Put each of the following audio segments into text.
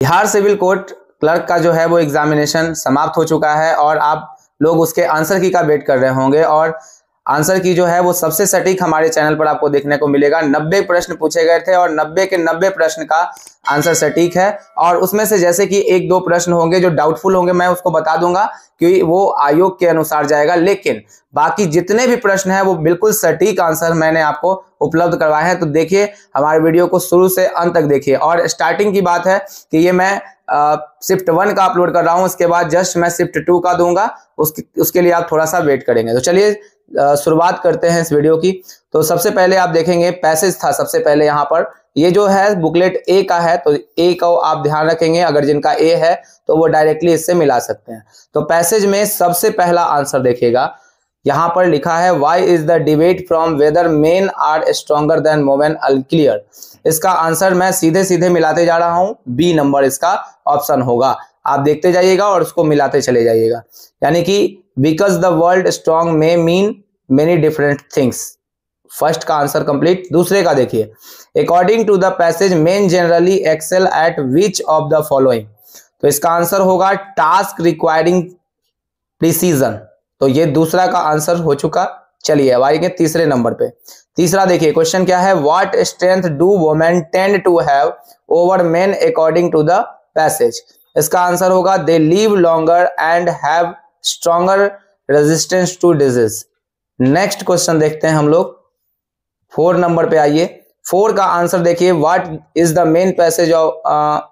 Bihar civil court clerk का जो है वो एग्जामिनेशन समाप्त हो चुका है और आप लोग उसके आंसर की का वेट कर रहे होंगे और आंसर की जो है वो सबसे सटीक हमारे चैनल पर आपको देखने को मिलेगा। 90 प्रश्न पूछे गए थे और 90 के 90 प्रश्न का आंसर सटीक है और उसमें से जैसे कि एक दो प्रश्न होंगे जो डाउटफुल होंगे, मैं उसको बता दूंगा कि वो आयोग के अनुसार जाएगा, लेकिन बाकी जितने भी प्रश्न हैं वो बिल्कुल सटीक आंसर मैंने आपको उपलब्ध करवाए हैं। तो देखिए हमारे वीडियो को शुरू से अंत तक देखिए। और स्टार्टिंग की बात है कि ये मैं शिफ्ट 1 का अपलोड कर रहा हूं, उसके बाद जस्ट मैं शिफ्ट 2 का दूंगा, उसके लिए आप थोड़ा सा वेट करेंगे। तो चलिए शुरुआत करते हैं इस वीडियो की। तो सबसे पहले आप देखेंगे पैसेज था सबसे पहले यहाँ पर, ये जो है बुकलेट ए का है, तो ए को आप ध्यान रखेंगे, अगर जिनका ए है तो वो डायरेक्टली इससे मिला सकते हैं। तो पैसेज में सबसे पहला आंसर देखिएगा, यहाँ पर लिखा है why is the debate from whether men are stronger than women clear. इसका आंसर मैं सीधे सीधे मिलाते जा रहा हूं, बी नंबर इसका ऑप्शन होगा। आप देखते जाइएगा और उसको मिलाते चले जाइएगा, यानी कि बिकॉज द वर्ल्ड स्ट्रॉन्ग में mean many different things. First का आंसर कंप्लीट। दूसरे का देखिए, according to the passage men generally excel at which of the following. तो इसका आंसर होगा टास्क रिक्वायरिंग प्रिसीजन। तो ये दूसरा का आंसर हो चुका। चलिए अब आएंगे तीसरे नंबर पे। तीसरा देखिए क्वेश्चन क्या है, what strength do women tend to have over men according to the passage. इसका आंसर होगा they live longer and have stronger resistance to disease. Next question देखते हैं हम लोग, 4 नंबर पे आइए। 4 का आंसर देखिए, what is the main passage of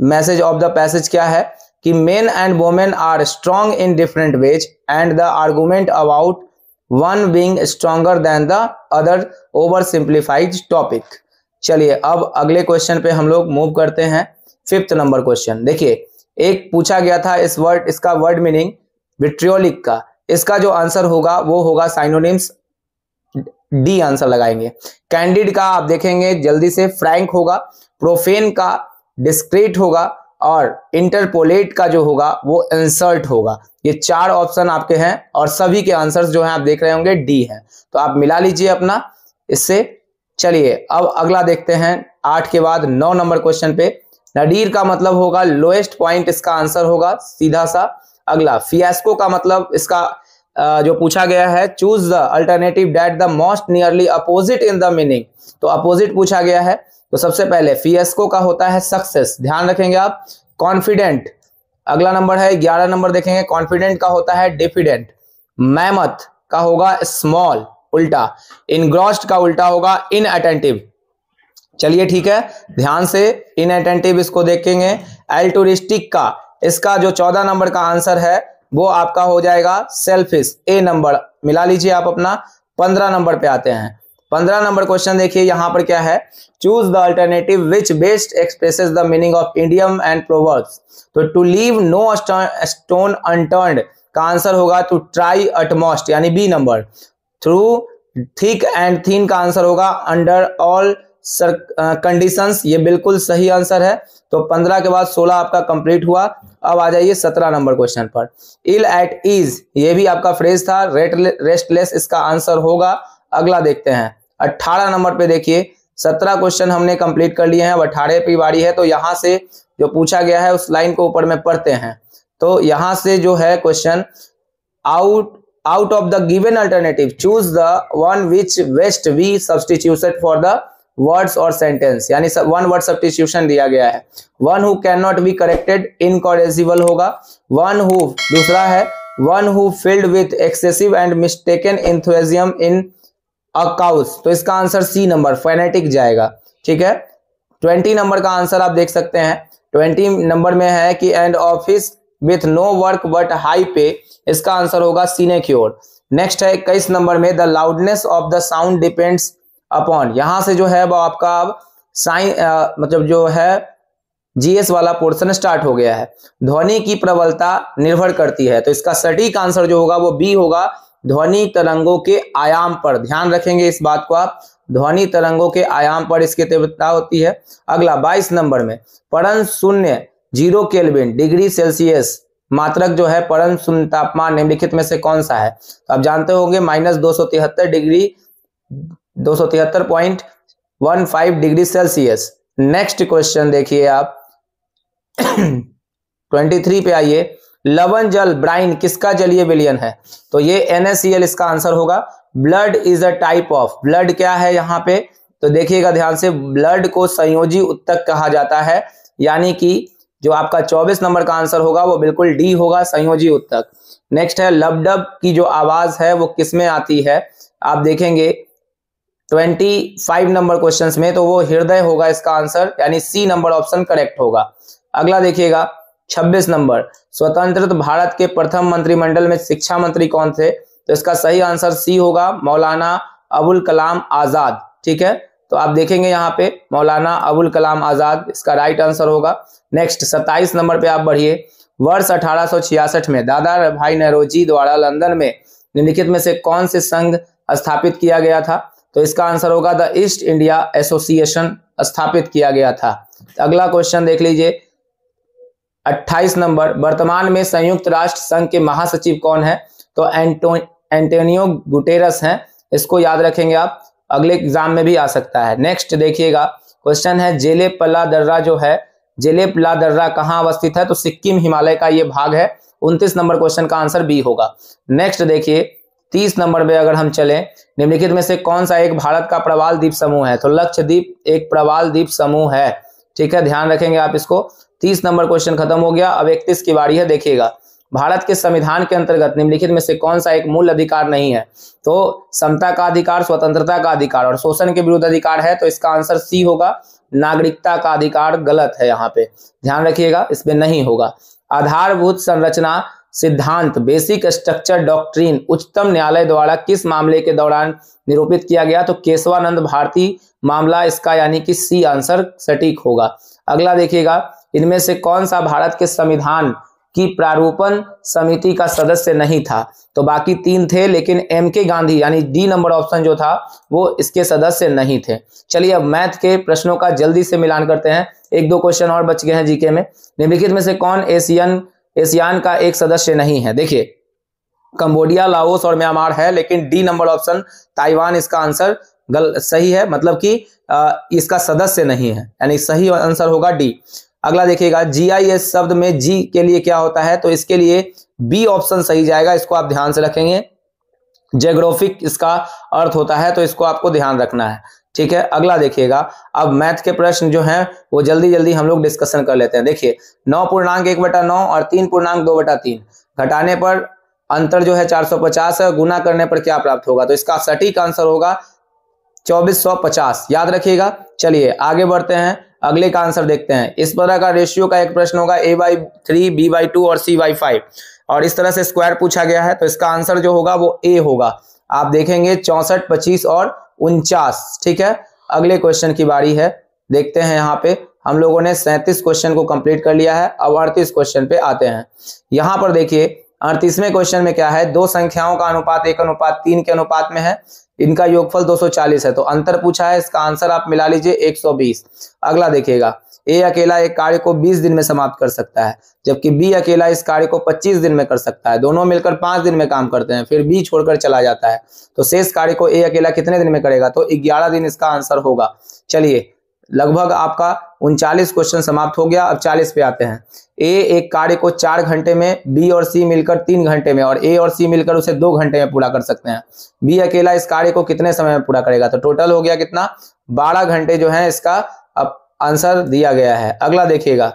message of the passage क्या है कि men and women are strong in different ways and the argument about one being stronger than the other over simplified topic. चलिए अब अगले question पे हम लोग move करते हैं। 5th नंबर क्वेश्चन देखिए, एक पूछा गया था इसका वर्ड मीनिंग विट्रियोलिक का। इसका जो आंसर होगा वो होगा साइनोनिम्स, डी आंसर लगाएंगे। कैंडिड का आप देखेंगे जल्दी से फ्रैंक होगा, प्रोफेन का डिस्क्रीट होगा और इंटरपोलेट का जो होगा वो इंसर्ट होगा। ये 4 ऑप्शन आपके हैं और सभी के आंसर्स जो हैं आप देख रहे होंगे डी हैं, तो आप मिला लीजिए अपना इससे। चलिए अब अगला देखते हैं 8 के बाद 9 नंबर क्वेश्चन पे। नडीर का मतलब होगा लोएस्ट पॉइंट, इसका आंसर होगा सीधा सा। अगला फियास्को का मतलब इसका जो पूछा गया है, choose the alternative that the most nearly opposite in the meaning. तो अपोजिट पूछा गया है, तो सबसे पहले फियास्को का होता है सक्सेस, ध्यान रखेंगे आप। कॉन्फिडेंट अगला नंबर है, 11 नंबर देखेंगे, कॉन्फिडेंट का होता है डिफिडेंट। मैमथ का होगा स्मॉल उल्टा। इनग्रॉस्ड का उल्टा होगा इनअटेंटिव। चलिए ठीक है, ध्यान से इनअटेंटिव इसको देखेंगे। एल्टुरिस्टिक का इसका जो 14 नंबर का आंसर है वो आपका हो जाएगा सेल्फिश, ए नंबर मिला लीजिए आप अपना। 15 नंबर पे आते हैं। 15 नंबर क्वेश्चन देखिए, यहां पर क्या है, choose the alternative which best expresses the meaning of idiom and proverbs. तो to leave no stone unturned का आंसर होगा टू ट्राई अटमोस्ट, यानी B number. Through thick and thin का आंसर होगा अंडर ऑल कंडीशंस, ये बिल्कुल सही answer है। तो 15 के बाद 16 आपका कंप्लीट हुआ। अब आ जाइए 17 नंबर क्वेश्चन पर। इल एट ईज, ये भी आपका फ्रेज था। रेस्टलेस इसका आंसर होगा। अगला देखते हैं 18 नंबर पे देखिए, 17 क्वेश्चन हमने कंप्लीट कर लिए हैं, अब 18 की बारी है। तो यहां से जो पूछा गया है उस लाइन को ऊपर में पढ़ते हैं। तो यहां से जो है question, out of the given alternative choose the one which best be substituted for the words और सेंटेंस, यानी वन वर्ड सब्स्टिट्यूशन दिया गया है। One who can not be corrected incorrigible होगा। वन हु दूसरा है, one who filled with excessive and mistaken enthusiasm in a cause. तो इसका आंसर सी नंबर फोनेटिक जाएगा। ठीक है, 20 नंबर का आंसर आप देख सकते हैं। 20 नंबर में है कि and office with no work but high pay, इसका आंसर होगा सिनेक्योर। नेक्स्ट है 21 नंबर में, the loudness of the sound depends upon. यहां से जो है वो आपका अब साइन मतलब जो है जीएस वाला पोर्शन स्टार्ट हो गया है। ध्वनि की प्रबलता निर्भर करती है, तो इसका सटीक आंसर जो होगा वो बी होगा, ध्वनि तरंगों के आयाम पर। ध्यान रखेंगे इस बात को आप, ध्वनि तरंगों के आयाम पर इसकी तीव्रता होती है। अगला 22 नंबर में, परम शून्य 0 केल्विन डिग्री सेल्सियस मात्रक जो है परम शून्य तापमान निम्नलिखित में से कौन सा है। तो आप जानते होंगे -273 degree 273.15 degree Celsius. Next question देखिए आप, 23 पे आइए, लवण जल ब्राइन किसका जलीय विलयन है? तो ये NaCl इसका आंसर होगा। Blood is a type of, blood क्या है यहाँ पे? तो देखिएगा ध्यान से, ब्लड को संयोजी उत्तक कहा जाता है, यानी कि जो आपका 24 नंबर का आंसर होगा वो बिल्कुल डी होगा, संयोजी उत्तक। नेक्स्ट है, लबडब की जो आवाज है वो किसमें आती है? आप देखेंगे 25 नंबर क्वेश्चंस में, तो वो हृदय होगा इसका आंसर, यानी सी नंबर ऑप्शन करेक्ट होगा। अगला देखिएगा 26 नंबर, स्वतंत्र भारत के प्रथम मंत्रिमंडल में शिक्षा मंत्री कौन थे? तो इसका सही आंसर सी होगा, मौलाना अबुल कलाम आजाद। ठीक है, तो आप देखेंगे यहाँ पे मौलाना अबुल कलाम आजाद इसका राइट आंसर होगा। नेक्स्ट 27 नंबर पे आप बढ़िए, वर्ष 1866 में दादा भाई नौरोजी द्वारा लंदन में निम्नलिखित में से कौन से संघ स्थापित किया गया था? तो इसका आंसर होगा द ईस्ट इंडिया एसोसिएशन स्थापित किया गया था। अगला क्वेश्चन देख लीजिए 28 नंबर, वर्तमान में संयुक्त राष्ट्र संघ के महासचिव कौन है? तो एंटोनियो गुटेरस हैं, इसको याद रखेंगे आप, अगले एग्जाम में भी आ सकता है। नेक्स्ट देखिएगा क्वेश्चन है, जेले पल्ला दर्रा जो है, जेले पल्ला दर्रा कहाँ अवस्थित है? तो सिक्किम हिमालय का ये भाग है। 29 नंबर क्वेश्चन का आंसर बी होगा। नेक्स्ट देखिए 30 नंबर पे अगर हम चलें, निम्नलिखित में से कौन सा एक भारत का प्रवाल द्वीप समूह है? तो लक्षद्वीप एक प्रवाल द्वीप समूह है। ठीक है, ध्यान रखेंगे आप इसको। 30 नंबर क्वेश्चन खत्म हो गया। अब 31 की बारी है। देखिएगा, भारत के संविधान के अंतर्गत निम्नलिखित में से कौन सा एक मूल अधिकार नहीं है? तो समता का अधिकार, स्वतंत्रता का अधिकार और शोषण के विरुद्ध अधिकार है, तो इसका आंसर सी होगा, नागरिकता का अधिकार गलत है यहाँ पे, ध्यान रखिएगा, इसमें नहीं होगा। आधारभूत संरचना सिद्धांत बेसिक स्ट्रक्चर डॉक्ट्रिन उच्चतम न्यायालय द्वारा किस मामले के दौरान निरूपित किया गया? तो केशवानंद भारती मामला इसका, यानी कि सी आंसर सटीक होगा। अगला देखिएगा, इनमें से कौन सा भारत के संविधान की प्रारूपण समिति का सदस्य नहीं था? तो बाकी 3 थे, लेकिन MK गांधी यानी डी नंबर ऑप्शन जो था वो इसके सदस्य नहीं थे। चलिए अब मैथ के प्रश्नों का जल्दी से मिलान करते हैं, 1-2 क्वेश्चन और बच गए हैं जीके में। निम्नलिखित में से कौन एशियान का एक सदस्य नहीं है? देखिए, कंबोडिया, लाओस और म्यांमार है, लेकिन डी नंबर ऑप्शन ताइवान इसका आंसर सही है, मतलब कि इसका सदस्य नहीं है, यानी सही आंसर होगा डी। अगला देखिएगा, GIS शब्द में जी के लिए क्या होता है? तो इसके लिए बी ऑप्शन सही जाएगा, इसको आप ध्यान से रखेंगे। जियोग्राफिक इसका अर्थ होता है, तो इसको आपको ध्यान रखना है। ठीक है, अगला देखिएगा, अब मैथ के प्रश्न जो हैं वो जल्दी जल्दी हम लोग डिस्कशन कर लेते हैं। देखिए, 9.1/9 और 3.2/3 घटाने पर अंतर जो है 450 है, गुना करने पर क्या प्राप्त होगा? तो इसका सटीक आंसर होगा 2450, याद रखिएगा। चलिए आगे बढ़ते हैं, अगले का आंसर देखते हैं। इस तरह का रेशियो का एक प्रश्न होगा, A/3, B/2 और C/5, और इस तरह से स्क्वायर पूछा गया है, तो इसका आंसर जो होगा वो ए होगा। आप देखेंगे 64, 25 और 49। ठीक है, अगले क्वेश्चन की बारी है, देखते हैं। यहाँ पे हम लोगों ने 37 क्वेश्चन को कंप्लीट कर लिया है, अब 38 क्वेश्चन पे आते हैं। यहाँ पर देखिए 38वें क्वेश्चन में क्या है, दो संख्याओं का अनुपात 1:3 के अनुपात में है, इनका योगफल 240 है, तो अंतर पूछा है, इसका आंसर आप मिला लीजिए 120। अगला देखिएगा, ए अकेला एक कार्य को 20 दिन में समाप्त कर सकता है, जबकि बी अकेला इस कार्य को 25 दिन में कर सकता है। दोनों मिलकर 5 दिन में काम करते हैं, फिर बी छोड़कर चला जाता है, तो शेष कार्य को ए अकेला कितने दिन में करेगा? तो 11 दिन इसका आंसर होगा। चलिए, लगभग आपका 39 क्वेश्चन समाप्त हो गया। अब 40 पे आते हैं। ए एक कार्य को 4 घंटे में, बी और सी मिलकर 3 घंटे में, और ए और सी मिलकर उसे 2 घंटे में पूरा कर सकते हैं। बी अकेला इस कार्य को कितने समय में पूरा करेगा? तो टोटल हो गया कितना? 12 घंटे जो है इसका अब आंसर दिया गया है। अगला देखिएगा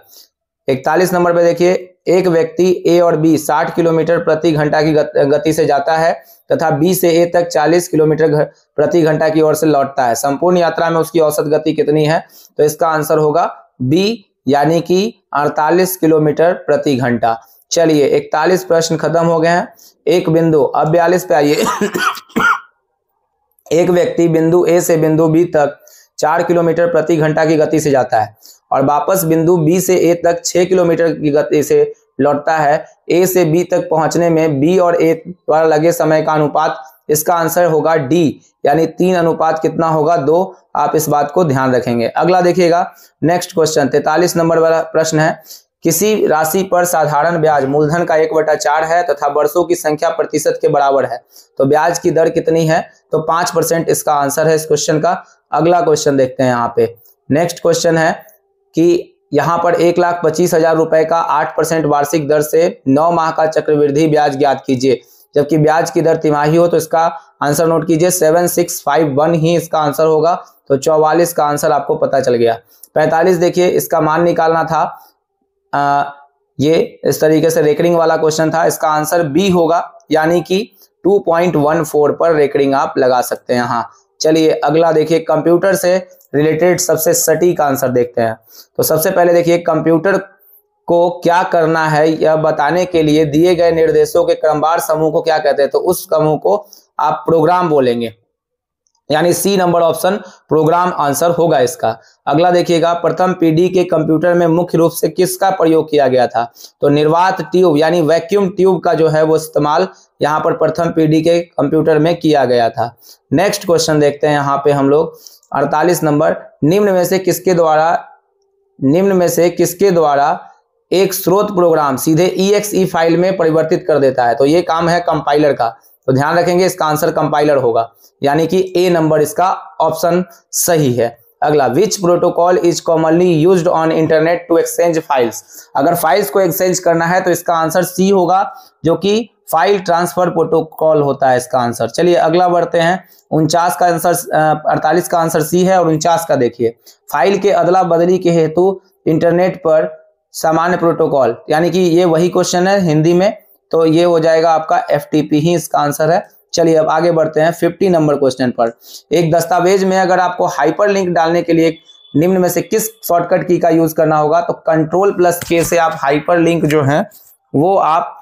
41 नंबर पे देखिए, एक व्यक्ति ए और बी 60 किलोमीटर प्रति घंटा की गति से जाता है तथा बी से ए तक 40 किलोमीटर प्रति घंटा की ओर से लौटता है। संपूर्ण यात्रा में उसकी औसत गति कितनी है? तो इसका आंसर होगा बी, यानी कि 48 किलोमीटर प्रति घंटा। चलिए 41 प्रश्न खत्म हो गए हैं। एक बिंदु, अब 42 पे आइए। एक व्यक्ति बिंदु ए से बिंदु बी तक 4 किलोमीटर प्रति घंटा की गति से जाता है और वापस बिंदु बी से ए तक 6 किलोमीटर की गति से लौटता है। ए से बी तक पहुंचने में बी और ए द्वारा लगे समय का अनुपात, इसका आंसर होगा डी, यानी 3 अनुपात कितना होगा? 2। आप इस बात को ध्यान रखेंगे। अगला देखिएगा नेक्स्ट क्वेश्चन 43 नंबर वाला प्रश्न है, किसी राशि पर साधारण ब्याज मूलधन का 1/4 है तथा वर्षों की संख्या प्रतिशत के बराबर है, तो ब्याज की दर कितनी है? तो 5% इसका आंसर है इस क्वेश्चन का। अगला क्वेश्चन देखते हैं। यहाँ पे नेक्स्ट क्वेश्चन है कि यहाँ पर 1,25,000 रुपए का 8% वार्षिक दर से 9 माह का चक्रवृद्धि ब्याज ज्ञात कीजिए। जबकि ब्याज की दर तिमाही हो तो इसका आंसर नोट कीजिए 7651 ही इसका आंसर होगा। तो 44 का आंसर आपको पता चल गया। 45 देखिए, इसका मान निकालना था। ये इस तरीके से रेकरिंग वाला क्वेश्चन था। इसका आंसर बी होगा, यानी कि 2.14 पर रेकरिंग आप लगा सकते हैं। हाँ, चलिए अगला देखिए, कंप्यूटर से रिलेटेड सबसे सटीक आंसर देखते हैं। तो सबसे पहले देखिए, कंप्यूटर को क्या करना है यह बताने के लिए दिए गए निर्देशों के क्रमवार समूह को क्या कहते हैं? तो उस समूह को आप प्रोग्राम बोलेंगे, यानी C number option program answer होगा इसका। अगला देखिएगा, प्रथम पीढ़ी के कंप्यूटर में मुख्य रूप से किसका प्रयोग किया गया था? तो निर्वात ट्यूब यानी वैक्यूम ट्यूब का जो है वो इस्तेमाल यहाँ पर प्रथम पीढ़ी के कंप्यूटर में किया गया था। नेक्स्ट क्वेश्चन देखते हैं यहाँ पे हम लोग 48 नंबर, निम्न में से किसके द्वारा एक स्रोत प्रोग्राम सीधे EXE फाइल में परिवर्तित कर देता है? तो ये काम है कंपाइलर का। तो ध्यान रखेंगे, इसका आंसर कंपाइलर होगा, यानी कि ए नंबर इसका ऑप्शन सही है। अगला, which protocol is commonly used on internet to exchange files? अगर फाइल्स को एक्सचेंज करना है तो इसका आंसर सी होगा, जो कि फाइल ट्रांसफर प्रोटोकॉल होता है इसका आंसर। चलिए अगला बढ़ते हैं। 49 का आंसर 48 का आंसर सी है। और 49 का देखिए, फाइल के अदला बदली के हेतु इंटरनेट पर सामान्य प्रोटोकॉल, यानी कि ये वही क्वेश्चन है हिंदी में, तो ये हो जाएगा आपका FTP ही इसका आंसर है। चलिए अब आगे बढ़ते हैं 50 नंबर क्वेश्चन पर। एक दस्तावेज में अगर आपको हाइपरलिंक डालने के लिए निम्न में से किस शॉर्टकट की का यूज करना होगा? तो Ctrl+K से आप हाइपरलिंक जो है वो आप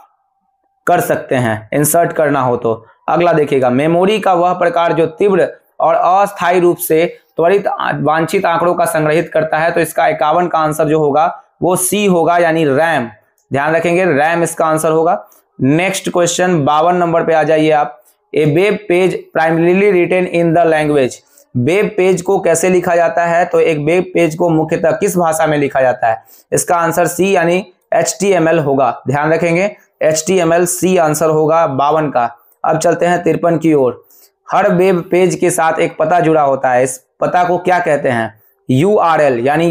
कर सकते हैं, इंसर्ट करना हो तो। अगला देखिएगा, मेमोरी का वह प्रकार जो तीव्र और अस्थायी रूप से त्वरित वांछित आंकड़ों का संग्रहित करता है। तो इसका 51 का आंसर जो होगा वो सी होगा, यानी रैम। ध्यान रखेंगे, रैम इसका आंसर होगा। नेक्स्ट क्वेश्चन 52 नंबर पे आ जाइए आप। A web page primarily written in the language? Web page को कैसे लिखा जाता है? तो एक वेब पेज को मुख्यतः किस भाषा में लिखा जाता है? इसका आंसर सी यानी HTML होगा। ध्यान रखेंगे, HTML सी आंसर होगा 52 का। अब चलते हैं 53 की ओर। हर वेब पेज के साथ एक पता जुड़ा होता है, इस पता को क्या कहते हैं? URL यानी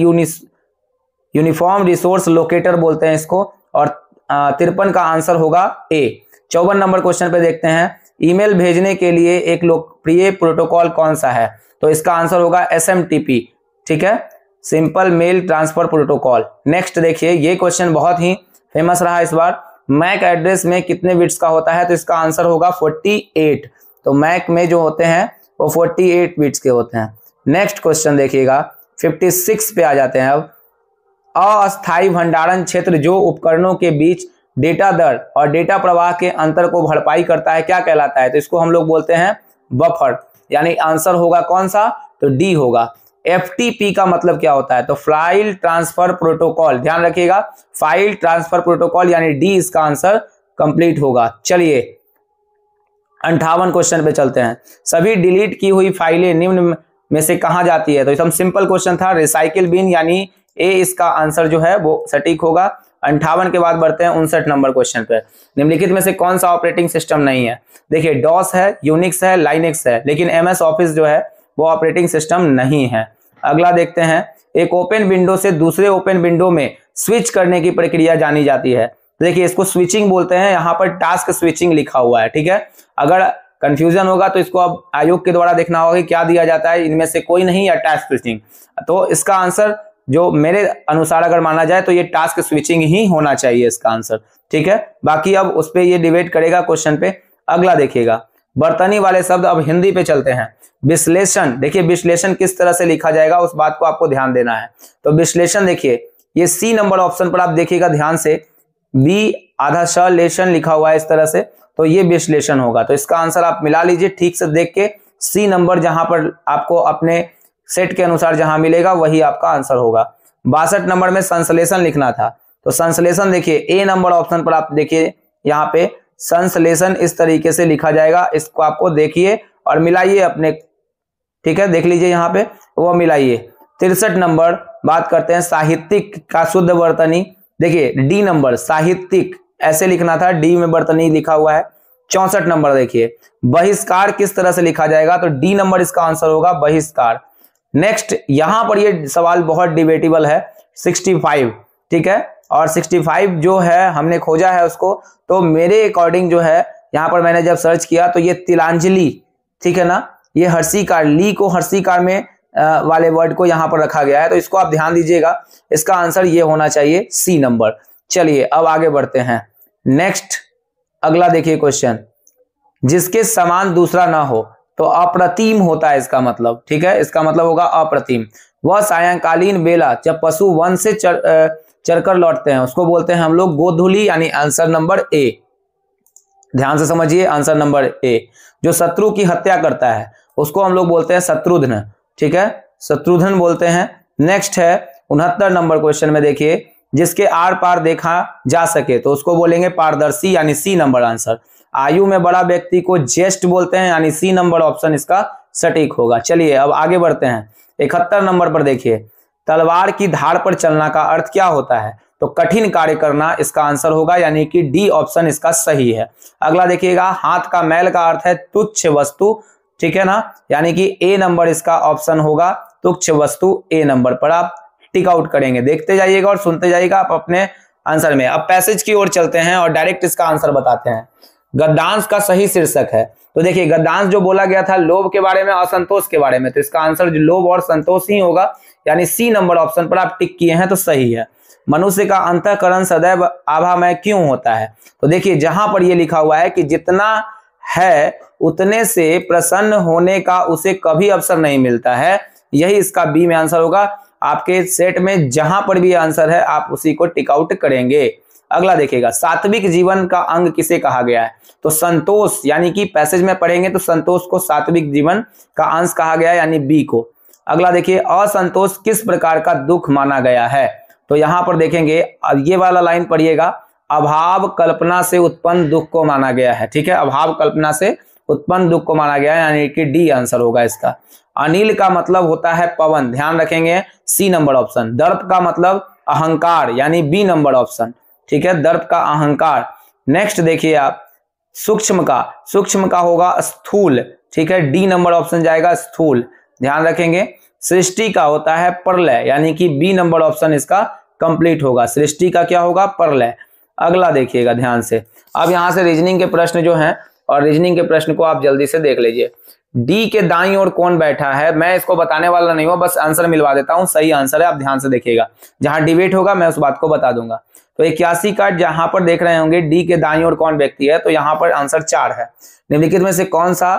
यूनिफॉर्म रिसोर्स लोकेटर बोलते हैं इसको। और 53 का आंसर होगा ए। 54 नंबर क्वेश्चन पे देखते हैं, ईमेल भेजने के लिए एक लोकप्रिय प्रोटोकॉल कौन सा है? तो इसका आंसर होगा SMTP, ठीक है, simple mail transfer protocol. Next देखिए, ये क्वेश्चन बहुत ही फेमस रहा इस बार। मैक एड्रेस में कितने बिट्स का होता है? तो इसका आंसर होगा 48। तो मैक में जो होते हैं वो 48 बिट्स के होते हैं। नेक्स्ट क्वेश्चन देखिएगा 56 पे आ जाते हैं। अब अस्थायी भंडारण क्षेत्र जो उपकरणों के बीच डेटा दर और डेटा प्रवाह के अंतर को भरपाई करता है क्या कहलाता है? तो इसको हम लोग बोलते हैं बफर, यानी आंसर होगा कौन सा? तो डी होगा। FTP का मतलब क्या होता है? तो फाइल ट्रांसफर प्रोटोकॉल। ध्यान रखिएगा, फाइल ट्रांसफर प्रोटोकॉल, यानी डी इसका आंसर कंप्लीट होगा। चलिए 58 क्वेश्चन पे चलते हैं। सभी डिलीट की हुई फाइलें निम्न में से कहां जाती है? तो एकदम सिंपल क्वेश्चन था, रिसाइकिल बिन, यानी ए इसका आंसर जो है वो सटीक होगा। 58 के बाद बढ़ते हैं 59 नंबर क्वेश्चन पे। निम्नलिखित में से कौन सा ऑपरेटिंग सिस्टम नहीं है? देखिए, डॉस है, यूनिक्स है, लाइनेक्स है, लेकिन MS ऑफिस जो है वो ऑपरेटिंग सिस्टम नहीं है। अगला देखते हैं, एक ओपन विंडो से दूसरे ओपन विंडो में स्विच करने की प्रक्रिया जानी जाती है। देखिए, इसको स्विचिंग बोलते हैं, यहाँ पर टास्क स्विचिंग लिखा हुआ है, ठीक है। अगर कंफ्यूजन होगा तो इसको अब आयोग के द्वारा देखना होगा कि क्या दिया जाता है, इनमें से कोई नहीं या टास्क स्विचिंग। तो इसका आंसर जो मेरे अनुसार अगर माना जाए तो ये टास्क स्विचिंग ही होना चाहिए इसका आंसर, ठीक है। बाकी अब उस पे ये डिबेट करेगा क्वेश्चन पे। अगला देखिएगा, बर्तनी वाले शब्द, अब हिंदी पे चलते हैं। विश्लेषण, देखिए विश्लेषण किस तरह से लिखा जाएगा उस बात को आपको ध्यान देना है। तो विश्लेषण देखिए, ये सी नंबर ऑप्शन पर आप देखिएगा ध्यान से, बी आधा श लेशन लिखा हुआ है इस तरह से, तो ये विश्लेषण होगा। तो इसका आंसर आप मिला लीजिए ठीक से देख के, सी नंबर जहां पर आपको अपने सेट के अनुसार जहां मिलेगा वही आपका आंसर होगा। 62 नंबर में संश्लेषण लिखना था, तो संश्लेषण देखिए ए नंबर ऑप्शन पर आप देखिए, यहाँ पे संश्लेषण इस तरीके से लिखा जाएगा, इसको आपको देखिए और मिलाइए अपने, ठीक है, देख लीजिए यहाँ पे वो मिलाइए। 63 नंबर बात करते हैं साहित्यिक का शुद्ध वर्तनी। देखिए डी नंबर साहित्यिक ऐसे लिखना था, डी में वर्तनी लिखा हुआ है। 64 नंबर देखिए, बहिष्कार किस तरह से लिखा जाएगा? तो डी नंबर इसका आंसर होगा बहिष्कार। नेक्स्ट, यहां पर ये सवाल बहुत डिबेटेबल है, 65, ठीक है। और 65 जो है हमने खोजा है उसको, तो मेरे अकॉर्डिंग जो है यहाँ पर मैंने जब सर्च किया तो ये तिलांजलि, ठीक है ना, ये हर्षिकार, ली को हर्षिकार में वाले वर्ड को यहाँ पर रखा गया है, तो इसको आप ध्यान दीजिएगा। इसका आंसर ये होना चाहिए सी नंबर। चलिए अब आगे बढ़ते हैं। नेक्स्ट अगला देखिए क्वेश्चन, जिसके समान दूसरा ना हो तो अप्रतिम होता है इसका मतलब, ठीक है, इसका मतलब होगा अप्रतिम। वह सायंकालीन बेला जब पशु वन से चरकर लौटते हैं उसको बोलते हैं हम लोग गोधूली, यानी आंसर नंबर ए। ध्यान से समझिए, आंसर नंबर ए। जो शत्रु की हत्या करता है उसको हम लोग बोलते हैं शत्रुघ्न, ठीक है, शत्रुघ्न बोलते हैं। नेक्स्ट है 69 नंबर क्वेश्चन में देखिए, जिसके आर पार देखा जा सके तो उसको बोलेंगे पारदर्शी, यानी सी नंबर आंसर। आयु में बड़ा व्यक्ति को ज्येष्ठ बोलते हैं, यानी सी नंबर ऑप्शन इसका सटीक होगा। चलिए अब आगे बढ़ते हैं। 71 नंबर पर देखिए, तलवार की धार पर चलना का अर्थ क्या होता है? तो कठिन कार्य करना इसका आंसर होगा, यानी कि डी ऑप्शन इसका सही है। अगला देखिएगा, हाथ का मैल का अर्थ है तुच्छ वस्तु, ठीक है ना, यानी कि ए नंबर इसका ऑप्शन होगा, तुच्छ वस्तु ए नंबर पर आप टिक आउट करेंगे। देखते जाइएगा और सुनते जाइएगा आप अपने आंसर में। अब पैसेज की ओर चलते हैं और डायरेक्ट इसका आंसर बताते हैं। गद्यांश का सही शीर्षक है, तो देखिए गद्यांश जो बोला गया था लोभ के बारे में, असंतोष के बारे में, तो इसका आंसर जो लोभ और संतोष ही होगा, यानी सी नंबर ऑप्शन पर आप टिक किए हैं तो सही है। मनुष्य का अंतःकरण सदैव आभामय क्यों होता है? तो देखिए जहां पर यह लिखा हुआ है कि जितना है उतने से प्रसन्न होने का उसे कभी अवसर नहीं मिलता है, यही इसका बी में आंसर होगा। आपके सेट में जहां पर भी आंसर है आप उसी को टिक आउट करेंगे। अगला देखिएगा, सात्विक जीवन का अंग किसे कहा गया है? तो संतोष, यानी कि पैसेज में पढ़ेंगे तो संतोष को सात्विक जीवन का अंश कहा गया है, यानी बी को। अगला देखिए, असंतोष किस प्रकार का दुख माना गया है? तो यहां पर देखेंगे, अब ये वाला लाइन पढ़िएगा, अभाव कल्पना से उत्पन्न दुख को माना गया है, ठीक है, अभाव कल्पना से उत्पन्न दुख को माना गया है, यानी कि डी आंसर होगा इसका। अनिल का मतलब होता है पवन, ध्यान रखेंगे, सी नंबर ऑप्शन। दर्प का मतलब अहंकार, यानी बी नंबर ऑप्शन, ठीक है, दर्प का अहंकार। नेक्स्ट देखिए आप, सूक्ष्म का होगा स्थूल, ठीक है, डी नंबर ऑप्शन जाएगा स्थूल, ध्यान रखेंगे। सृष्टि का होता है प्रलय, यानी कि बी नंबर ऑप्शन इसका कंप्लीट होगा। सृष्टि का क्या होगा? प्रलय। अगला देखिएगा ध्यान से। अब यहां से रीजनिंग के प्रश्न जो हैं, और रीजनिंग के प्रश्न को आप जल्दी से देख लीजिए। डी के दाईं ओर कौन बैठा है? मैं इसको बताने वाला नहीं हूं, बस आंसर मिलवा देता हूं, सही आंसर है, आप ध्यान से देखिएगा। जहां डिबेट होगा मैं उस बात को बता दूंगा। तो 81 का जहां पर देख रहे होंगे डी के दाईं ओर कौन व्यक्ति है, तो यहां पर आंसर 4 है। निम्नलिखित में से कौन सा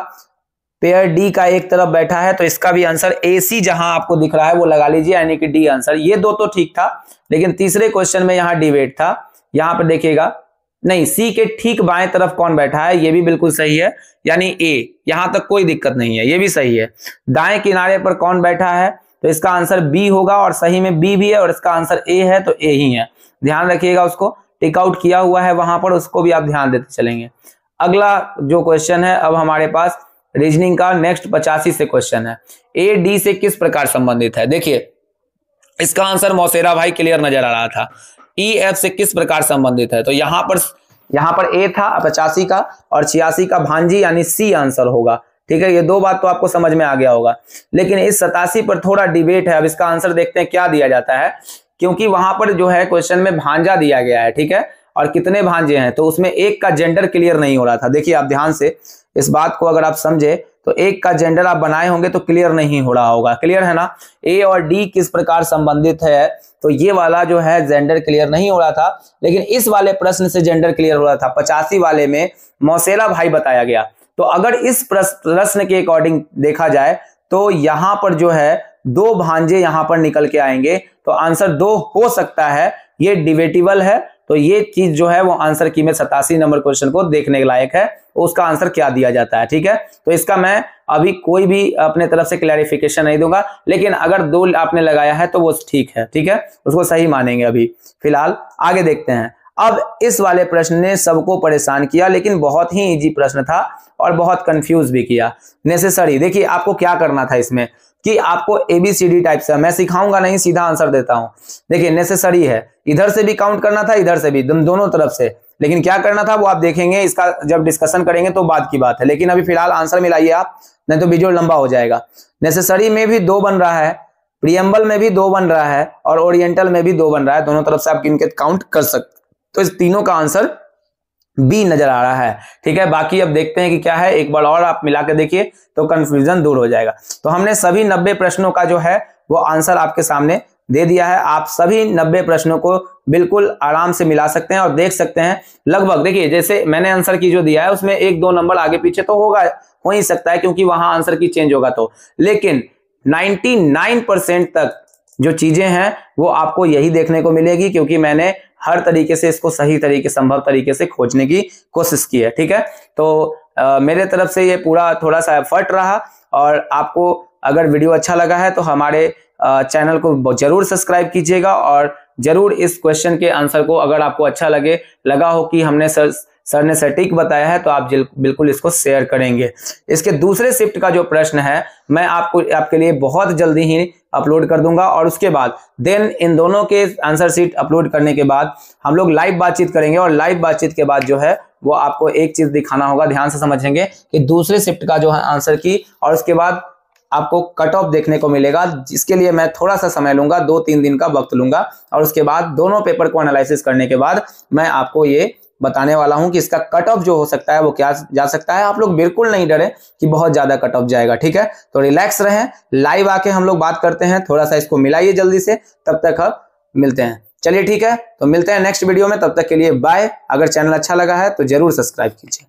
पेयर डी का एक तरफ बैठा है? तो इसका भी आंसर ए सी जहां आपको दिख रहा है वो लगा लीजिए, यानी कि डी आंसर। ये दो तो ठीक था, लेकिन तीसरे क्वेश्चन में यहाँ डिबेट था। यहां पर देखिएगा, नहीं, सी के ठीक बाएं तरफ कौन बैठा है, ये भी बिल्कुल सही है, यानी ए, यहां तक कोई दिक्कत नहीं है, ये भी सही है। दाएं किनारे पर कौन बैठा है? तो इसका आंसर बी होगा, और सही में बी भी है, और इसका आंसर ए है, तो ए ही है। ध्यान रखिएगा, उसको टिक आउट किया हुआ है वहां पर, उसको भी आप ध्यान देते चलेंगे। अगला जो क्वेश्चन है अब हमारे पास रीजनिंग का, नेक्स्ट 85 से क्वेश्चन है, ए डी से किस प्रकार संबंधित है? देखिए इसका आंसर मौसेरा भाई क्लियर नजर आ रहा था। ई एफ से किस प्रकार संबंधित है? तो यहाँ पर ए था 85 का, और 86 का भांजी, यानी सी आंसर होगा, ठीक है। ये दो बात तो आपको समझ में आ गया होगा, लेकिन इस 87 पर थोड़ा डिबेट है। अब इसका आंसर देखते हैं क्या दिया जाता है, क्योंकि वहां पर जो है क्वेश्चन में भांजा दिया गया है, ठीक है, और कितने भांजे हैं, तो उसमें एक का जेंडर क्लियर नहीं हो रहा था। देखिए आप ध्यान से इस बात को अगर आप समझे तो एक का जेंडर आप बनाए होंगे तो क्लियर नहीं हो रहा होगा, क्लियर है ना। ए और डी किस प्रकार संबंधित है, तो ये वाला जो है जेंडर क्लियर नहीं हो रहा था, लेकिन इस वाले प्रश्न से जेंडर क्लियर हो रहा था। 85 वाले में मौसेरा भाई बताया गया, तो अगर इस प्रश्न के अकॉर्डिंग देखा जाए तो यहां पर जो है 2 भांजे यहां पर निकल के आएंगे, तो आंसर 2 हो सकता है, ये डिबेटेबल है। तो ये चीज जो है वो आंसर की में 87 नंबर क्वेश्चन को देखने के लायक है, उसका आंसर क्या दिया जाता है, ठीक है। तो इसका मैं अभी कोई भी अपने तरफ से क्लैरिफिकेशन नहीं दूंगा, लेकिन अगर 2 आपने लगाया है तो वो ठीक है, ठीक है, उसको सही मानेंगे। अभी फिलहाल आगे देखते हैं। अब इस वाले प्रश्न ने सबको परेशान किया, लेकिन बहुत ही इजी प्रश्न था और बहुत कंफ्यूज भी किया। नेसेसरी, देखिए आपको क्या करना था इसमें, कि आपको ABCD टाइप से, मैं सिखाऊंगा नहीं, सीधा आंसर देता हूं। देखिए नेसेसरी है, इधर से भी काउंट करना था, इधर से भी, दोनों तरफ से, लेकिन क्या करना था वो आप देखेंगे, इसका जब डिस्कशन करेंगे तो बाद की बात है। लेकिन अभी फिलहाल आंसर मिलाइए आप, नहीं तो वीडियो लंबा हो जाएगा। नेसेसरी में भी 2 बन रहा है, प्रियम्बल में भी 2 बन रहा है और ओरिएंटल में भी 2 बन रहा है, दोनों तरफ से आप गिन के काउंट कर सकते। तो इस तीनों का आंसर बी नजर आ रहा है। ठीक है, बाकी अब देखते हैं कि क्या है, एक बार और आप मिला के देखिए तो कंफ्यूजन दूर हो जाएगा। तो हमने सभी 90 प्रश्नों का जो है वो आंसर आपके सामने दे दिया है। आप सभी 90 प्रश्नों को बिल्कुल आराम से मिला सकते हैं और देख सकते हैं। लगभग देखिए, जैसे मैंने आंसर की जो दिया है उसमें 1-2 नंबर आगे पीछे तो होगा, हो ही सकता है क्योंकि वहां आंसर की चेंज होगा तो, लेकिन 99% तक जो चीजें हैं वो आपको यही देखने को मिलेगी, क्योंकि मैंने हर तरीके से इसको सही तरीके, संभव तरीके से खोजने की कोशिश की है। ठीक है, तो मेरे तरफ से ये पूरा थोड़ा सा एफर्ट रहा, और आपको अगर वीडियो अच्छा लगा है तो हमारे चैनल को जरूर सब्सक्राइब कीजिएगा, और जरूर इस क्वेश्चन के आंसर को अगर आपको अच्छा लगा हो कि हमने सर ने सटीक बताया है तो आप बिल्कुल इसको शेयर करेंगे। इसके दूसरे शिफ्ट का जो प्रश्न है मैं आपके लिए बहुत जल्दी ही अपलोड कर दूंगा, और उसके बाद देन इन दोनों के आंसर शीट अपलोड करने के बाद हम लोग लाइव बातचीत करेंगे, और लाइव बातचीत के बाद जो है वो आपको एक चीज दिखाना होगा, ध्यान से समझेंगे कि दूसरे शिफ्ट का जो है आंसर की, और उसके बाद आपको कट ऑफ देखने को मिलेगा, जिसके लिए मैं थोड़ा सा समय लूंगा, 2-3 दिन का वक्त लूंगा, और उसके बाद दोनों पेपर को एनालिसिस करने के बाद मैं आपको ये बताने वाला हूं कि इसका कट ऑफ जो हो सकता है वो क्या जा सकता है। आप लोग बिल्कुल नहीं डरे कि बहुत ज्यादा कट ऑफ जाएगा। ठीक है, तो रिलैक्स रहें, लाइव आके हम लोग बात करते हैं, थोड़ा सा इसको मिलाइए जल्दी से, तब तक हम मिलते हैं। चलिए ठीक है, तो मिलते हैं नेक्स्ट वीडियो में, तब तक के लिए बाय। अगर चैनल अच्छा लगा है तो जरूर सब्सक्राइब कीजिए।